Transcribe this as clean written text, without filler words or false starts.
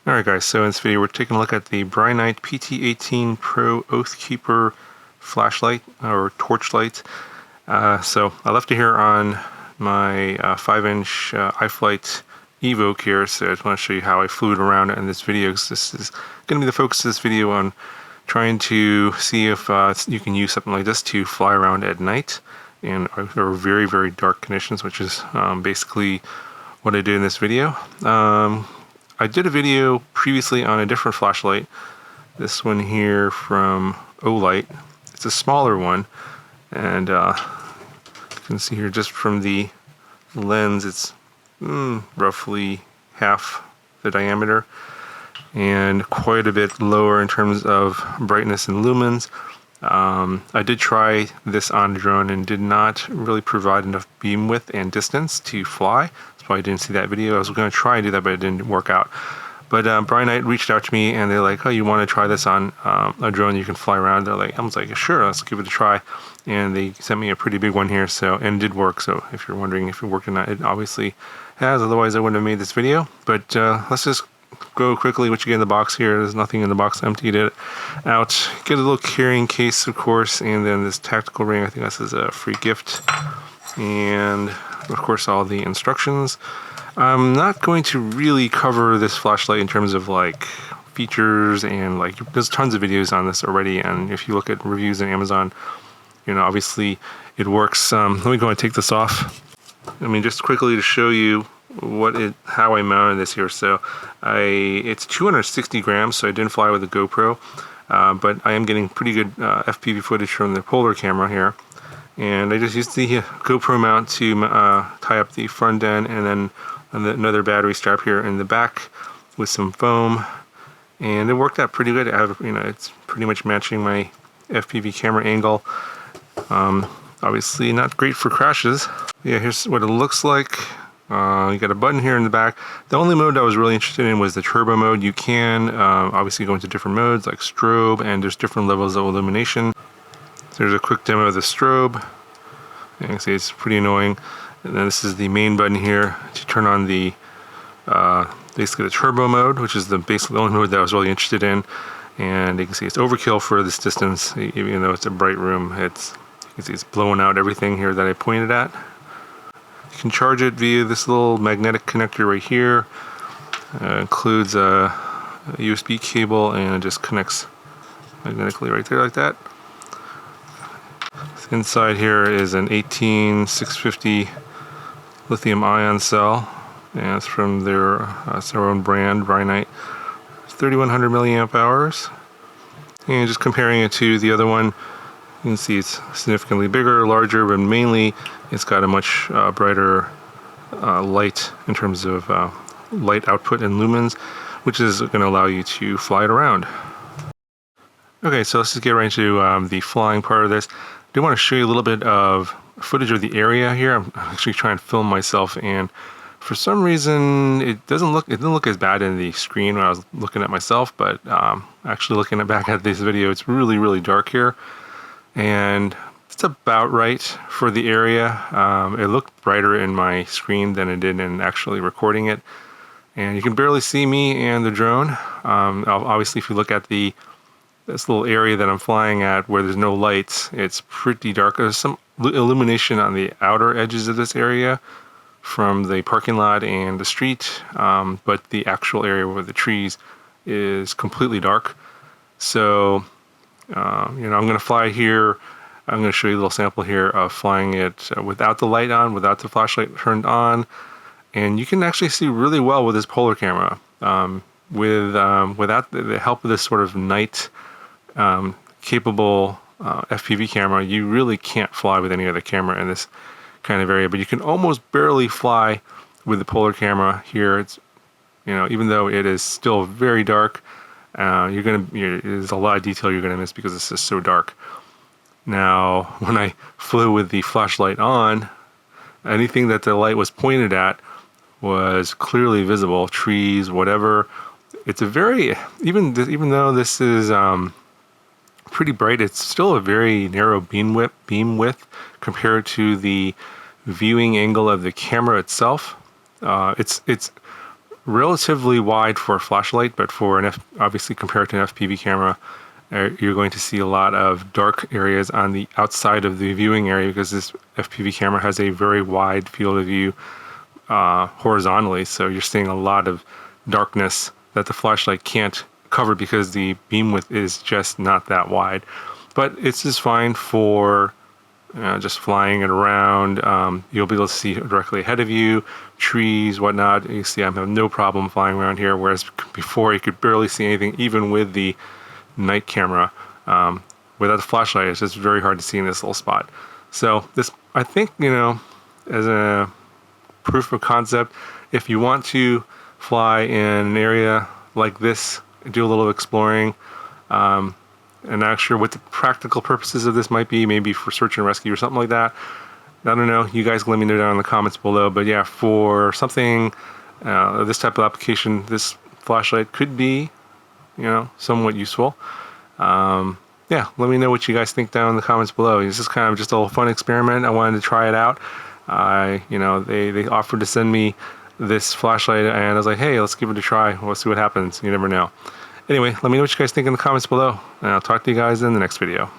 Alright guys, so in this video we're taking a look at the Brinyte PT18 Pro Oathkeeper flashlight or torchlight. So I left it here on my 5-inch iFlight Evoke here, so I just want to show you how I flew it around in this video, because this is going to be the focus of this video on trying to see if you can use something like this to fly around at night in very, very dark conditions, which is basically what I did in this video. I did a video previously on a different flashlight, this one here from Olight. It's a smaller one, and you can see here just from the lens it's roughly half the diameter and quite a bit lower in terms of brightness and lumens. I did try this on a drone and did not really provide enough beam width and distance to fly. That's why I didn't see that video. I was going to try and do that, but it didn't work out. But Brinyte reached out to me and they're like, "Oh, you want to try this on a drone you can fly around?" I was like, "Sure, let's give it a try." And they sent me a pretty big one here, and it did work. So if you're wondering if it worked or not, it obviously has. Otherwise, I wouldn't have made this video. But let's just go quickly what you get in the box here. There's nothing in the box. Emptied it out. Get a little carrying case, of course, and then this tactical ring. I think this is a free gift. And of course, all the instructions. I'm not going to really cover this flashlight in terms of like features, and like there's tons of videos on this already, and if you look at reviews on Amazon, you know, obviously it works. Let me go and take this off. I mean, just quickly to show you how I mounted this here. So it's 260 grams, so I didn't fly with a GoPro, but I am getting pretty good FPV footage from the polar camera here. And I just used the GoPro mount to tie up the front end, and then another battery strap here in the back with some foam, and it worked out pretty good. I have, it's pretty much matching my FPV camera angle. Obviously not great for crashes. Yeah, here's what it looks like. You got a button here in the back. The only mode I was really interested in was the turbo mode. You can obviously go into different modes like strobe, and there's different levels of illumination. So there's a quick demo of the strobe. You can see it's pretty annoying. And then this is the main button here to turn on the basically the turbo mode, which is basically the only mode that I was really interested in. And you can see it's overkill for this distance, even though it's a bright room. You can see it's blowing out everything here that I pointed at. You can charge it via this little magnetic connector right here. Includes a USB cable, and it just connects magnetically right there like that. Inside here is an 18650 lithium ion cell, and it's from their own brand, Brinyte. It's 3100 milliamp hours. And just comparing it to the other one, you can see it's significantly bigger, larger, but mainly it's got a much brighter light in terms of light output and lumens, which is going to allow you to fly it around. Okay, so let's just get right into the flying part of this. I do want to show you a little bit of footage of the area here. I'm actually trying to film myself, and for some reason it didn't look as bad in the screen when I was looking at myself, but actually looking back at this video, it's really, really dark here, and it's about right for the area. It looked brighter in my screen than it did in actually recording it, and you can barely see me and the drone. Obviously, if you look at this little area that I'm flying at where there's no lights, it's pretty dark. There's some illumination on the outer edges of this area from the parking lot and the street, but the actual area with the trees is completely dark. So, I'm going to fly here. I'm going to show you a little sample here of flying it without the light on, without the flashlight turned on, and you can actually see really well with this polar camera. Without the help of this sort of night capable FPV camera, you really can't fly with any other camera in this kind of area, but you can almost barely fly with the polar camera here. It's, even though it is still very dark, there's a lot of detail you're gonna miss because it's just so dark. Now, when I flew with the flashlight on, anything that the light was pointed at was clearly visible, trees, whatever. It's a very, even though this is pretty bright, it's still a very narrow beam width compared to the viewing angle of the camera itself. It's relatively wide for a flashlight, but for obviously compared to an FPV camera, you're going to see a lot of dark areas on the outside of the viewing area because this FPV camera has a very wide field of view horizontally. So you're seeing a lot of darkness that the flashlight can't cover because the beam width is just not that wide. But it's just fine for just flying it around. You'll be able to see directly ahead of you, trees, whatnot. You see, I have no problem flying around here, whereas before you could barely see anything, even with the night camera. Without the flashlight, it's just very hard to see in this little spot. So this, I think, as a proof of concept, if you want to fly in an area like this, do a little exploring, and not sure what the practical purposes of this might be, maybe for search and rescue or something like that. I don't know. You guys can let me know down in the comments below. But yeah, for something, this type of application, this flashlight could be, somewhat useful. Yeah, let me know what you guys think down in the comments below. It's just kind of just a little fun experiment. I wanted to try it out. They offered to send me this flashlight, and I was like, hey, let's give it a try. We'll see what happens. You never know. Anyway, let me know what you guys think in the comments below, and I'll talk to you guys in the next video.